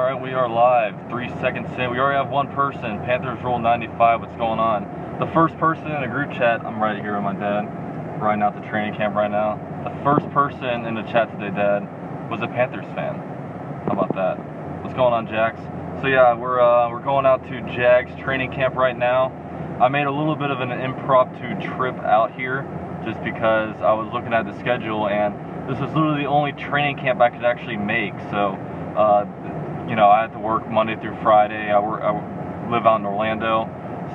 Alright, we are live. 3 seconds in. We already have one person. Panthers roll 95. What's going on? The first person in a group chat, I'm right here with my dad, riding out to training camp right now. The first person in the chat today, Dad, was a Panthers fan. How about that? What's going on, Jags? So yeah, we're going out to Jags training camp right now. I made a little bit of an impromptu trip out here just because I was looking at the schedule and this was literally the only training camp I could actually make. So, you know, I had to work Monday through Friday. I live out in Orlando.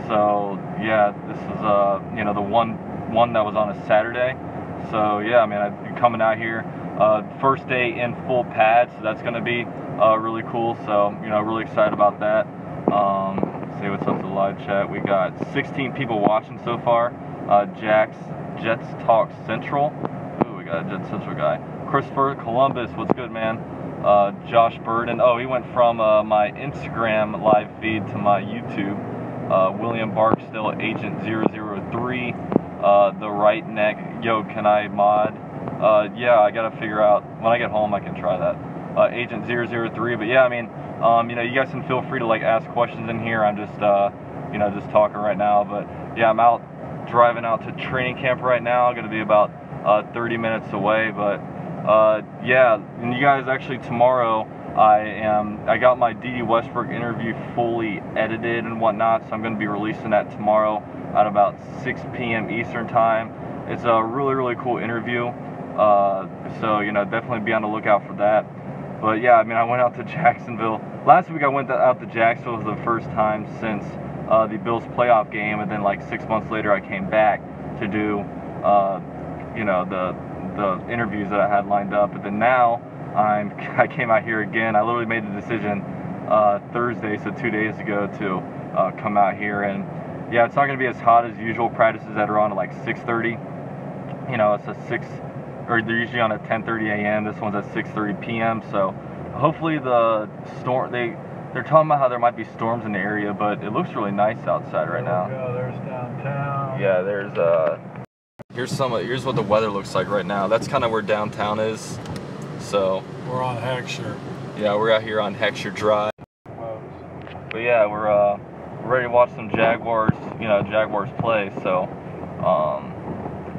So yeah, this is you know, the one that was on a Saturday. So yeah, I mean, I'm coming out here. First day in full pads, so that's going to be really cool. So, you know, really excited about that. Say what's up to the live chat. We got 16 people watching so far. Jets Talk Central. Ooh, we got a Jets Central guy. Christopher Columbus, what's good, man? Josh Burden. Oh, he went from my Instagram live feed to my YouTube. William Barksdale, Agent 003. The right neck. Yo, can I mod? Yeah, I gotta figure out, when I get home I can try that. Agent 003, but yeah, I mean, you know, you guys can feel free to like ask questions in here. I'm just, you know, just talking right now, but yeah, I'm out driving out to training camp right now. I'm gonna be about 30 minutes away, but yeah, and you guys, actually tomorrow I got my D.D. Westbrook interview fully edited and whatnot, so I'm gonna be releasing that tomorrow at about 6 p.m. Eastern time. It's a really cool interview. So, you know, definitely be on the lookout for that. But yeah, I mean, I went out to Jacksonville. Last week I went out to Jacksonville. It was the first time since the Bills playoff game, and then like 6 months later I came back to do, you know, the interviews that I had lined up. But then now I came out here again. I literally made the decision Thursday, so 2 days ago, to come out here. And yeah, it's not going to be as hot as usual. Practices that are on at like 6:30. You know, it's a 6, or they're usually on at 10:30 a.m. This one's at 6:30 p.m. So hopefully the storm, they're talking about how there might be storms in the area, but it looks really nice outside right now. There's downtown. Yeah, there's here's what the weather looks like right now. That's kind of where downtown is. So We're on Heckscher. yeah, we're out here on Heckscher Drive. But yeah, we're ready to watch some Jaguars, you know, Jaguars play. So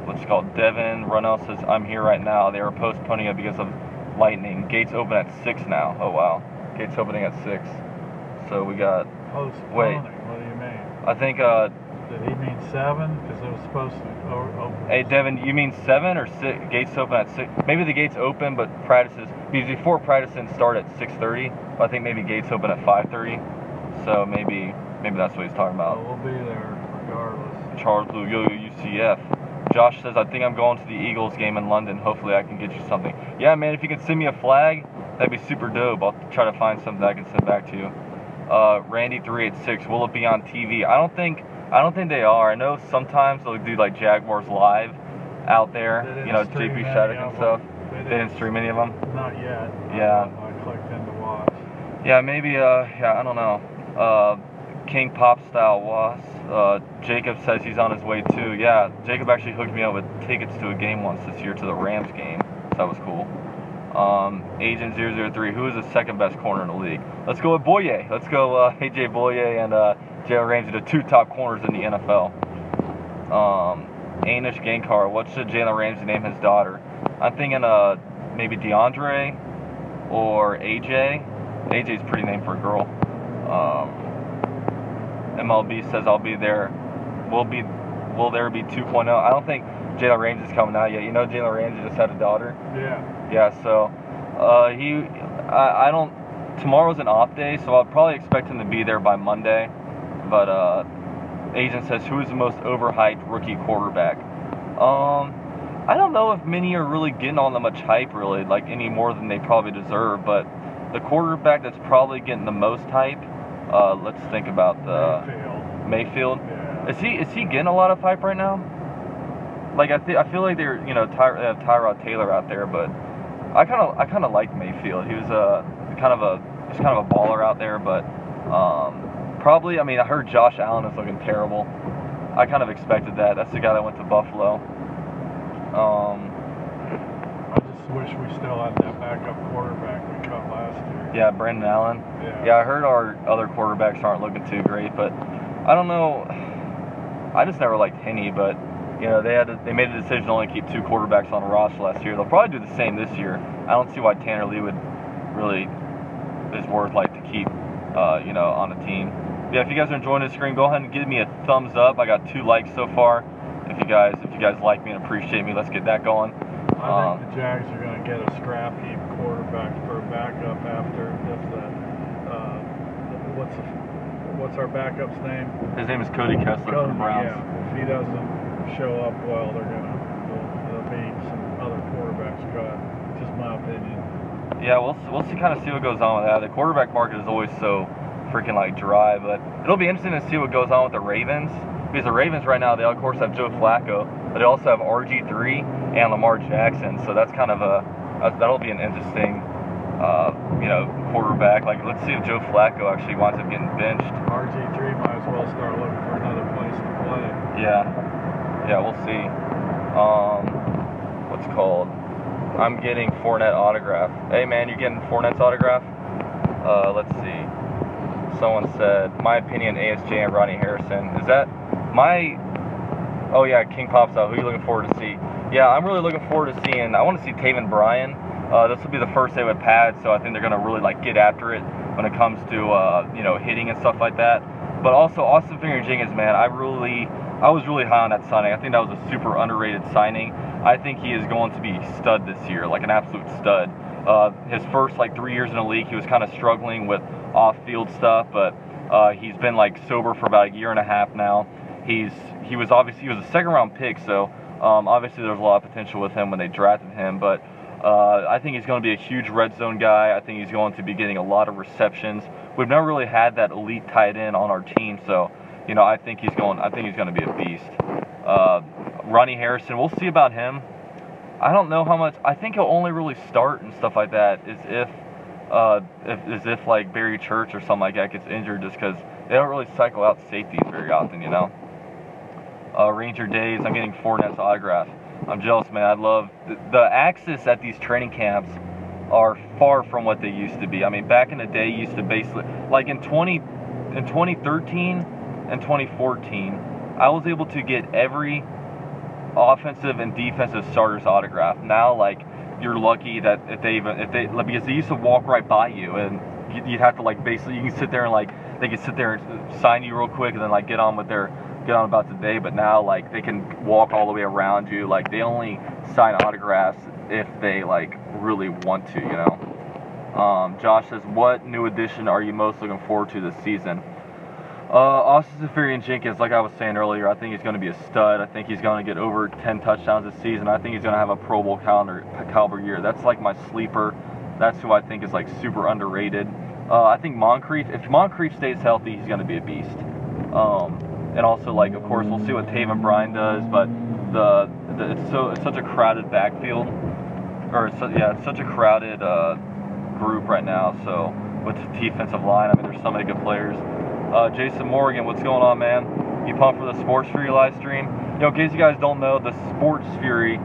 what's it called? Devin Runnell says, I'm here right now. They were postponing it because of lightning. Gates open at 6 now. Oh wow. Gates opening at 6. So we got, Postponing? wait. What do you mean? I think, Did he mean 7? Because it was supposed to open. hey Devin, you mean 7 or 6? Gates open at 6? Maybe the gates open, but practices, because before practices start at 6:30. But I think maybe gates open at 5:30. So maybe that's what he's talking about. Well, we'll be there regardless. Charles Blue, yo, UCF. Josh says, I think I'm going to the Eagles game in London. Hopefully I can get you something. Yeah, man, if you can send me a flag, that'd be super dope. I'll try to find something that I can send back to you. Randy386, will it be on TV? I don't think they are. I know sometimes they'll do like Jaguars Live out there, you know, JP Shattuck and stuff. They didn't stream any of them? Not yet. Yeah. I clicked in to watch. Yeah, maybe, yeah, I don't know. King Pop Style Was. Jacob says he's on his way too. Yeah, Jacob actually hooked me up with tickets to a game once this year, to the Rams game. So that was cool. Agent 003, who is the second best corner in the league? Let's go with Boye. Let's go AJ Boye and Jalen Ramsey, the 2 top corners in the NFL. Anish Gankar, what should Jalen Ramsey name his daughter? I'm thinking maybe DeAndre or AJ. AJ's a pretty name for a girl. MLB says I'll be there. Will there be 2.0? I don't think Jalen Ramsey's coming out yet. You know, Jalen Ramsey just had a daughter. Yeah. Yeah. So I don't. Tomorrow's an off day, so I'll probably expect him to be there by Monday. But agent says, who is the most overhyped rookie quarterback? I don't know if many are really getting all that much hype, really, like any more than they probably deserve. But the quarterback that's probably getting the most hype. Let's think about Mayfield. Yeah. Is he getting a lot of hype right now? Like I feel like they're, you know, they have Tyrod Taylor out there, but I kind of like Mayfield. He was kind of a baller out there, but probably, I mean, I heard Josh Allen is looking terrible. I kind of expected that. That's the guy that went to Buffalo. I just wish we still had that backup quarterback we cut last year. Yeah, Brandon Allen. Yeah, I heard our other quarterbacks aren't looking too great, but I don't know. I just never liked Henney, but you know they made a decision to only keep 2 quarterbacks on the roster last year. They'll probably do the same this year. I don't see why Tanner Lee would really is worth like to keep, you know, on the team. Yeah, if you guys are enjoying this stream, go ahead and give me a thumbs up. I got 2 likes so far. If you guys like me and appreciate me, let's get that going. I think the Jags are going to get a scrap heap quarterback for a backup after if the what's our backup's name? His name is Cody Kessler from the Browns. Yeah, if he doesn't show up well, there'll be some other quarterbacks cut. Just my opinion. Yeah, we'll see what goes on with that. The quarterback market is always so freaking like dry, but it'll be interesting to see what goes on with the Ravens, because the Ravens right now, they of course have Joe Flacco, but they also have RG3 and Lamar Jackson, so that's kind of that'll be an interesting you know, quarterback. Like, let's see if Joe Flacco actually winds up getting benched. RG3 might as well start looking for another place to play. Yeah, we'll see. What's it called? I'm getting Fournette autograph. Hey man, you getting Fournette's autograph? Let's see. Someone said, my opinion, ASJ and Ronnie Harrison. Is that my... Oh yeah, King Pops out. Who are you looking forward to see? Yeah, I'm really looking forward to seeing... I want to see Taven Bryan. This will be the first day with pads, so I think they're going to really like get after it when it comes to you know, hitting and stuff like that. But also Austin Finger-Jenkins, man, I was really high on that signing. I think that was a super underrated signing. I think he is going to be a stud this year, like an absolute stud. His first like 3 years in the league, he was kind of struggling with off-field stuff, but he's been like sober for about a year and a half now. He was a second-round pick, so obviously there's a lot of potential with him when they drafted him. But I think he's going to be a huge red zone guy. I think he's going to be getting a lot of receptions. We've never really had that elite tight end on our team, so you know I think he's going to be a beast. Ronnie Harrison, we'll see about him. I don't know how much. I think he'll only really start and stuff like that is if like Barry Church or something like that gets injured, just because they don't really cycle out safeties very often, you know. Ranger Days, I'm getting Fournette's autograph. I'm jealous, man. I love the access at these training camps are far from what they used to be. I mean, back in the day, used to basically like in 2013 and 2014, I was able to get every offensive and defensive starter's autograph. Now, like, you're lucky that if they because they used to walk right by you, and you'd have to like basically you can sit there and like they can sit there and sign you real quick and then like get on about the day. But now like they can walk all the way around you. Like they only sign autographs if they like really want to, you know. Josh says, what new addition are you most looking forward to this season? Austin Finger-Jenkins, like I was saying earlier, I think he's going to be a stud. I think he's going to get over 10 touchdowns this season. I think he's going to have a Pro Bowl caliber year. That's like my sleeper. That's who I think is like super underrated. I think Moncrief, if Moncrief stays healthy, he's going to be a beast. And also, like, of course, we'll see what Taven Bryan does, but it's such a crowded backfield, it's such a crowded group right now. So with the defensive line, I mean, there's so many good players. Jason Morgan, what's going on, man? You pumped for the Sports Fury live stream? You know, in case you guys don't know, the Sports Fury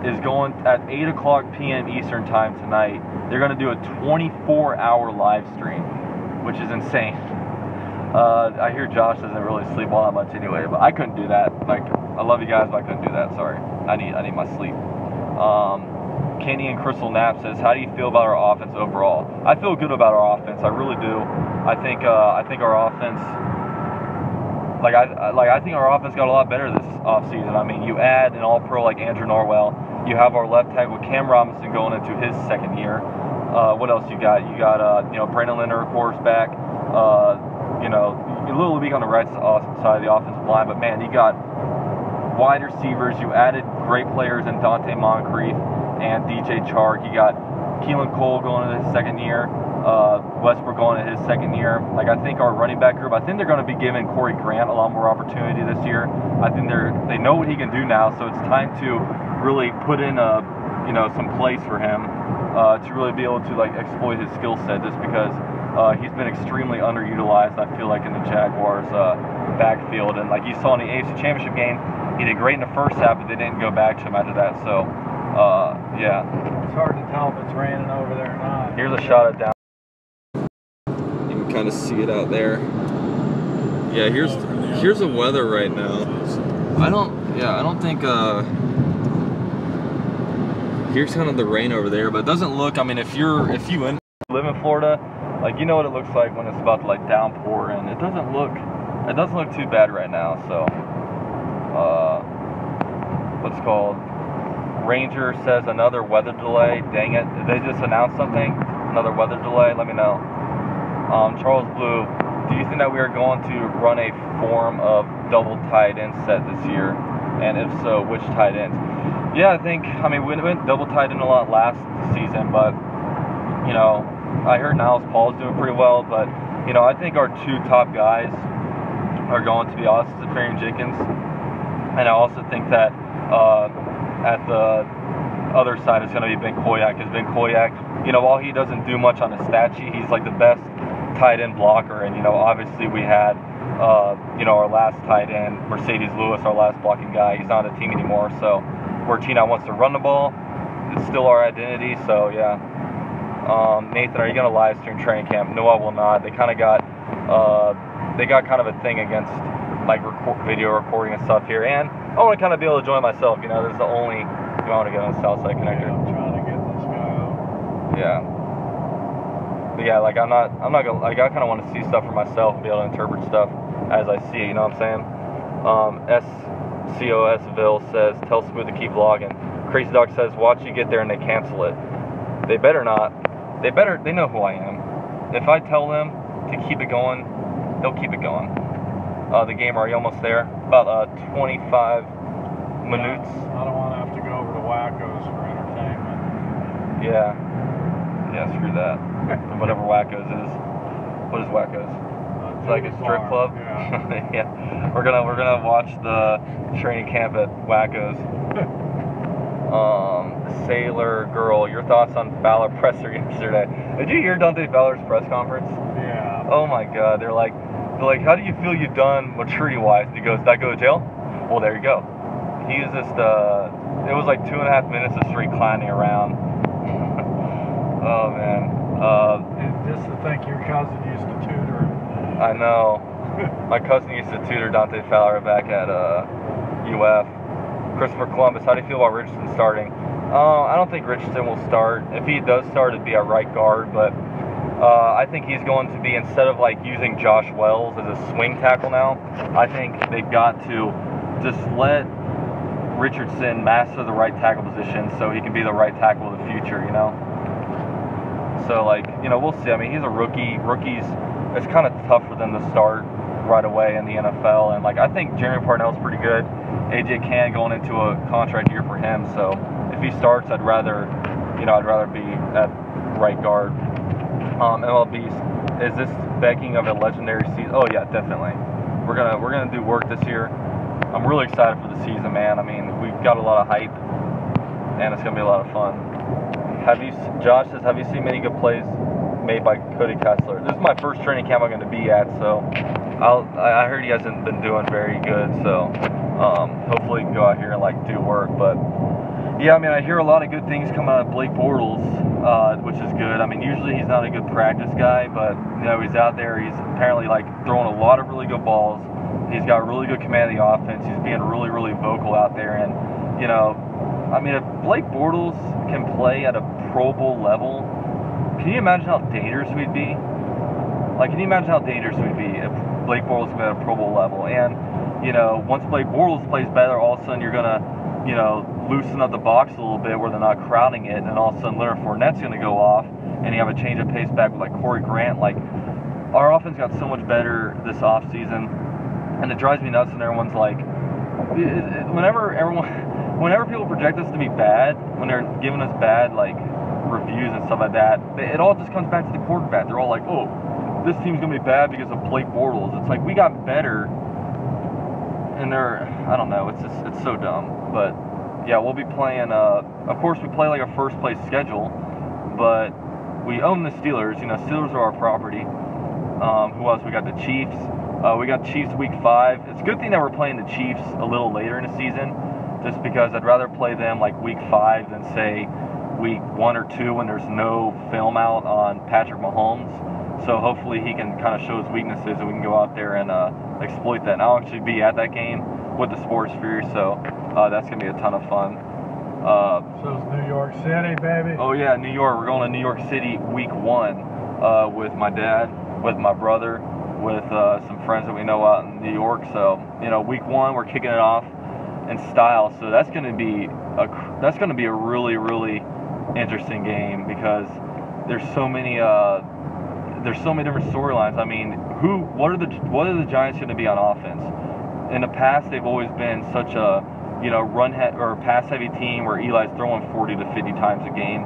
is going at 8 o'clock p.m. Eastern time tonight. They're going to do a 24-hour live stream, which is insane. I hear Josh doesn't really sleep all that much anyway, but I couldn't do that. Like, I love you guys, but I couldn't do that. Sorry. I need my sleep. Kenny and Crystal Knapp says, how do you feel about our offense overall? I feel good about our offense. I really do. I think our offense, I think our offense got a lot better this offseason. I mean, you add an All-Pro like Andrew Norwell. You have our left tackle Cam Robinson going into his second year. What else you got? You got you know, Brandon Linder, of course, back. You know, a little weak on the right side of the offensive line, but man, you got wide receivers. You added great players in Dante Moncrief and DJ Chark. You got Keelan Cole going into his second year. Westbrook going into his second year. Like, I think our running back group, I think they're going to be giving Corey Grant a lot more opportunity this year. I think they know what he can do now, so it's time to really put in you know, some plays for him to really be able to like exploit his skill set, just because he's been extremely underutilized, I feel like, in the Jaguars backfield. And like you saw in the AFC Championship game, he did great in the first half, but they didn't go back to him after that. So Yeah. It's hard to tell if it's raining over there or not. Here's a shot of down. You can kind of see it out there. Yeah, here's the weather right now. I don't think here's kind of the rain over there, but it doesn't look, I mean, if you live in Florida, like, you know what it looks like when it's about to like downpour, and it doesn't look too bad right now. So what's called, Ranger says another weather delay. Dang it, did they just announce something? Another weather delay? Let me know. Charles Blue, do you think that we are going to run a form of double tight end set this year? And if so, which tight ends? Yeah, I mean, we went double tight end a lot last season, but, you know, I heard Niles Paul's doing pretty well, but, you know, I think our two top guys are going to be Austin Safarian-Jenkins, and I also think that at the other side is going to be Ben Koyak, because Ben Koyak, you know, while he doesn't do much on his stat sheet, he's like the best tight end blocker. And, you know, obviously we had, you know, our last tight end, Mercedes Lewis, our last blocking guy. He's not on the team anymore, so where Tina wants to run the ball, it's still our identity. So yeah. Nathan, are you going to live stream training camp? No, I will not. They kind of got kind of a thing against like video recording and stuff here, and I want to kind of be able to join myself. You know, this is the only. You want to get on the Southside connector? Yeah, I'm trying to get this guy out. Yeah. But yeah, like I'm not gonna, like, I kind of want to see stuff for myself and be able to interpret stuff as I see it. You know what I'm saying? SCOSville says, tell Smooth to keep vlogging. Crazy Dog says, watch you get there and they cancel it. They better not. They know who I am. If I tell them to keep it going, they'll keep it going. The game, are you almost there? About 25 minutes. I don't want to have to go over to Wacko's for entertainment. Yeah. Yeah, screw that. Whatever Wacko's is. What is Wacko's? It's like a strip club? Yeah. Yeah. We're gonna watch the training camp at Wacko's. Sailor Girl, your thoughts on Fowler presser yesterday? Did you hear Dante Fowler's press conference? Yeah. Oh my God, they're like, how do you feel you've done maturity-wise? And he goes, did I go to jail? Well, there you go. He was just, it was like 2.5 minutes of straight clowning around. Oh man. Just to think your cousin used to tutor him. I know. My cousin used to tutor Dante Fowler back at UF. Christopher Columbus, how do you feel about Richardson starting? I don't think Richardson will start. If he does start, it'd be a right guard, but I think he's going to be, instead of like using Josh Wells as a swing tackle now, I think they've got to just let Richardson master the right tackle position so he can be the right tackle of the future, you know? So, like, you know, we'll see. I mean, he's a rookie. Rookies, it's kind of tough for them to start right away in the NFL. And, like, I think Jeremy Parnell's pretty good. AJ Cann going into a contract year for him. So, if he starts, I'd rather be at right guard. MLB, is this begging of a legendary season? Oh, yeah, definitely. We're gonna do work this year. I'm really excited for the season, man. I mean, we've got a lot of hype, and it's gonna be a lot of fun. Josh says, have you seen many good plays made by Cody Kessler? This is my first training camp I'm going to be at, so I heard he hasn't been doing very good, so hopefully he can go out here and like do work. But yeah, I mean, I hear a lot of good things come out of Blake Bortles, which is good. I mean, usually he's not a good practice guy, but you know, he's out there. He's apparently like throwing a lot of really good balls. He's got really good command of the offense. He's being really, really vocal out there, and you know, I mean, if Blake Bortles can play at a Pro Bowl level, can you imagine how dangerous we'd be? Like, can you imagine how dangerous we'd be if Blake Bortles could be at a Pro Bowl level? And, you know, once Blake Bortles plays better, all of a sudden you're going to, you know, loosen up the box a little bit where they're not crowding it, and all of a sudden Leonard Fournette's going to go off, and you have a change of pace back with, like, Corey Grant. Like, our offense got so much better this offseason, and it drives me nuts when everyone's like, whenever people project us to be bad, when they're giving us bad, like, reviews and stuff like that, it all just comes back to the quarterback. They're all like, oh, this team's going to be bad because of Blake Bortles. It's like, we got better, and I don't know, it's so dumb. But, yeah, we'll be playing, of course, we play like a first-place schedule, but we own the Steelers. You know, Steelers are our property. Who else? We got the Chiefs. We got Chiefs week 5. It's a good thing that we're playing the Chiefs a little later in the season, just because I'd rather play them like week 5 than say week 1 or 2 when there's no film out on Patrick Mahomes. So hopefully he can kind of show his weaknesses and we can go out there and exploit that. And I'll actually be at that game with the Sports Fury, so that's going to be a ton of fun. So it's New York City, baby. Oh yeah, New York. We're going to New York City week 1 with my dad, with my brother, with some friends that we know out in New York. So, you know, week 1 we're kicking it off in style. So that's going to be a really, really interesting game because there's so many different storylines. I mean, what are the Giants going to be on offense? In the past, they've always been such a pass heavy team where Eli's throwing 40 to 50 times a game,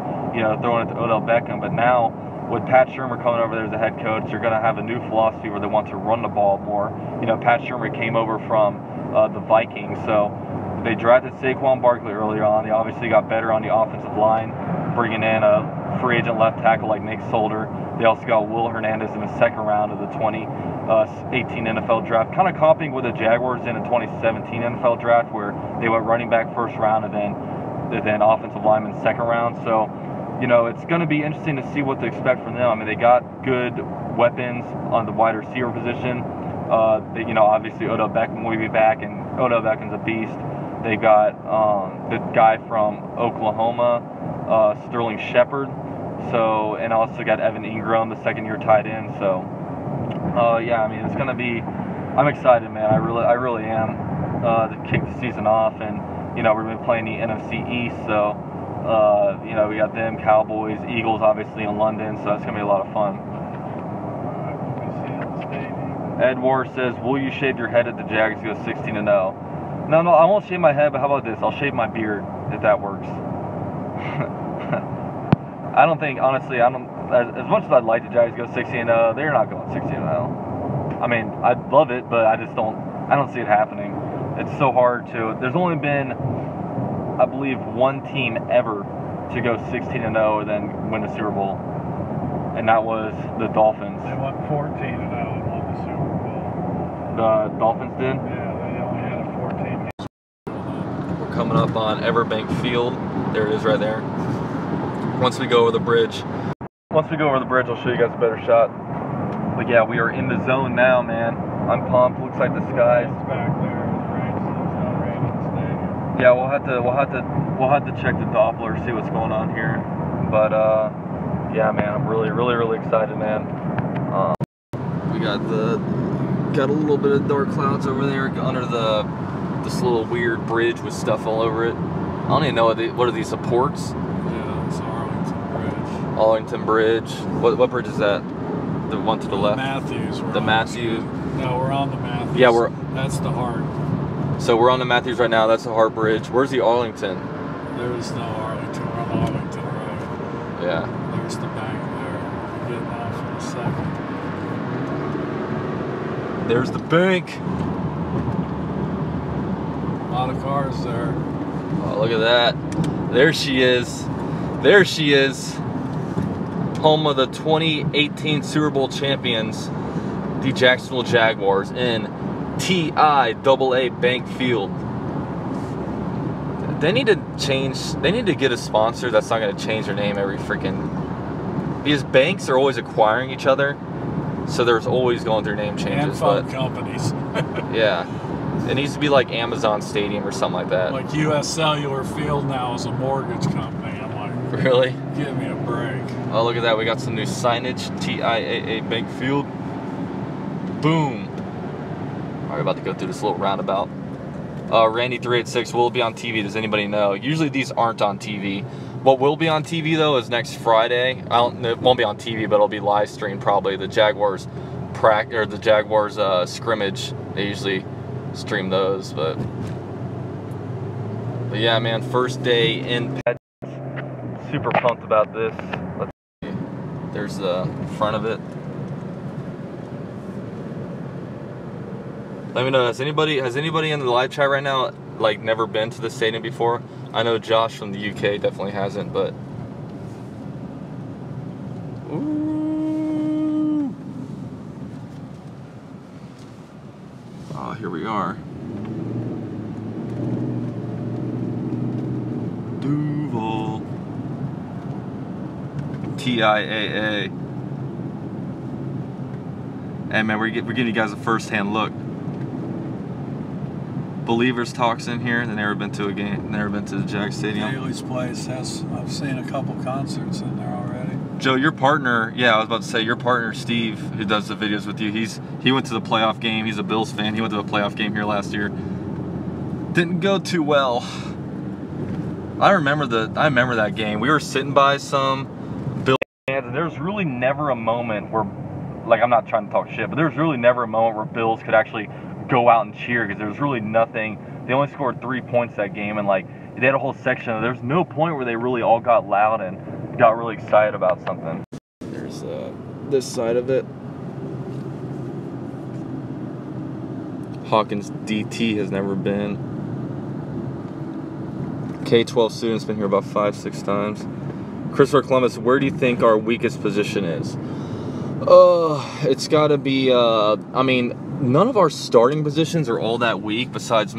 throwing it to Odell Beckham. But now with Pat Shurmur coming over there as the head coach, they're going to have a new philosophy where they want to run the ball more. Pat Shurmur came over from the Vikings, so they drafted Saquon Barkley earlier on. They obviously got better on the offensive line, bringing in a free agent left tackle like Nick Solder. They also got Will Hernandez in the second round of the 2018 NFL draft, kind of copying what the Jaguars did in the 2017 NFL draft, where they went running back first round and then offensive lineman second round. So, it's going to be interesting to see what to expect from them. I mean, they got good weapons on the wide receiver position. Obviously Odell Beckham will be back, and Odell Beckham's a beast. They got the guy from Oklahoma, Sterling Shepard. So, and also got Evan Ingram, the second-year tight end. So, yeah, I mean, it's gonna be. I'm excited, man. I really am to kick the season off, and we've been playing the NFC East, so we got them, Cowboys, Eagles, obviously in London. So it's gonna be a lot of fun. Edward says, "Will you shave your head if the Jags go 16-0?" No, I won't shave my head, but how about this? I'll shave my beard if that works. I don't think, honestly, as much as I'd like the Jags to go 16-0, they're not going 16-0. I mean, I'd love it, but I don't see it happening. It's so hard to. There's only been, I believe, one team ever to go 16-0 and then win the Super Bowl, and that was the Dolphins. They went 14-0 and won the Super Bowl. The Dolphins did? Yeah, they only had a 14 game. We're coming up on Everbank Field. There it is right there. Once we go over the bridge, I'll show you guys a better shot. But yeah, we are in the zone now, man. I'm pumped. Looks like the sky. It's back there. It's not raining in the stadium. Yeah, we'll have to check the Doppler, see what's going on here. But yeah, man, I'm really, really, really excited, man. We got a little bit of dark clouds over there under this little weird bridge with stuff all over it. I don't even know what are these supports. Arlington Bridge. What bridge is that? The one to the left? Matthews. The Matthews. No, we're on the Matthews. Yeah, That's the Hart. So we're on the Matthews right now. That's the Hart Bridge. Where's the Arlington? There is no Arlington. We're on Arlington Road. Yeah. There's the bank there. We're getting off in a second. There's the bank. A lot of cars there. Oh, look at that. There she is. There she is. Home of the 2018 Super Bowl champions, the Jacksonville Jaguars, in TIAA Bank Field. They need to get a sponsor that's not going to change their name every freaking. Because banks are always acquiring each other, so there's always going through name changes. And phone companies. Yeah. It needs to be like Amazon Stadium or something like that. Like U.S. Cellular Field now is a mortgage company. I'm like, really? Give me a break. Oh, look at that. We got some new signage. TIAA Bank Field. Boom. All right, about to go through this little roundabout. Randy386 will be on TV. Does anybody know? Usually these aren't on TV. What will be on TV, though, is next Friday. It won't be on TV, but it'll be live streamed probably. The Jaguars scrimmage. They usually stream those, but yeah, man, first day in Pets. Super pumped about this. Let's see. There's the front of it. Let me know, has anybody in the live chat right now like never been to the stadium before? I know Josh from the UK definitely hasn't, but ooh. Oh, here we are. TIAA. Hey man, we're giving you guys a first-hand look. Believers Talks in here. They've never been to a game. Never been to the Jags Stadium. Daly's place has. I've seen a couple concerts in there already. Joe, your partner. Yeah, I was about to say your partner Steve, who does the videos with you. He went to the playoff game. He's a Bills fan. He went to the playoff game here last year. Didn't go too well. I remember that game. We were sitting by some Bills fans, and there's really never a moment where, like, I'm not trying to talk shit, but there's really never a moment where Bills could actually go out and cheer, because there's really nothing. They only scored 3 points that game, and like they had a whole section. There's no point where they really all got loud and got really excited about something. There's this side of it. Hawkins DT has never been. K-12 students been here about 5-6 times. Christopher Columbus, where do you think our weakest position is? It's got to be. I mean, none of our starting positions are all that weak. Besides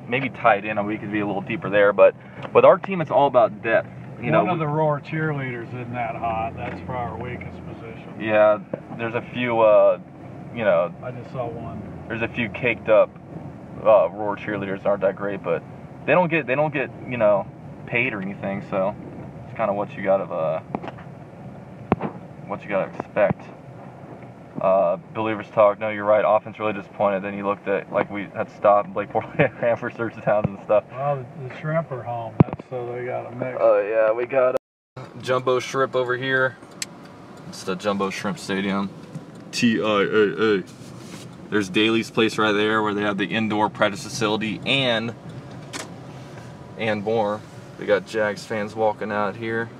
maybe tight end, we could be a little deeper there. But with our team, it's all about depth. You know, one of the Roar cheerleaders isn't that hot. That's probably our weakest position. Yeah, there's a few. You know, I just saw one. There's a few caked up Roar cheerleaders that aren't that great, but they don't get you know, paid or anything. So it's kind of what you gotta expect. Believers Talk, no, you're right. Offense really disappointed. Then you looked at, like, we had stopped Blake Portland for search downs and stuff. Well, the shrimp are home. That's so they got a mix. Oh yeah, we got Jumbo Shrimp over here. It's the Jumbo Shrimp Stadium. TIAA. There's Daly's place right there, where they have the indoor practice facility and more. We got Jags fans walking out here.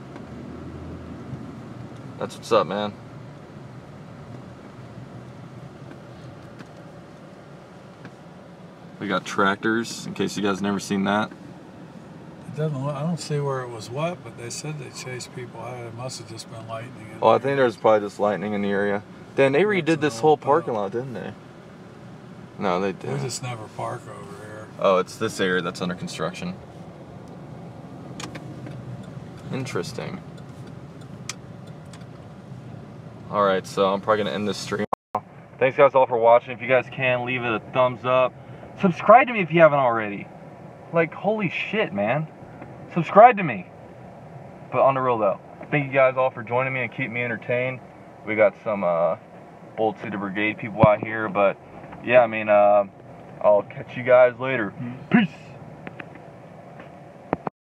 That's what's up, man. We got tractors, in case you guys never seen that. It doesn't. I don't see where it was wet, but they said they chased people out. It must have just been lightning. Well, I think there's probably just lightning in the area. Dan, they redid this whole parking lot, didn't they? No, they didn't. We just never park over here. Oh, it's this area that's under construction. Interesting. Alright, so I'm probably going to end this stream. Thanks guys all for watching. If you guys can, leave it a thumbs up. Subscribe to me if you haven't already. Like, holy shit, man. Subscribe to me. But on the real though, thank you guys all for joining me and keeping me entertained. We got some Bold City Brigade people out here, but yeah, I mean, I'll catch you guys later.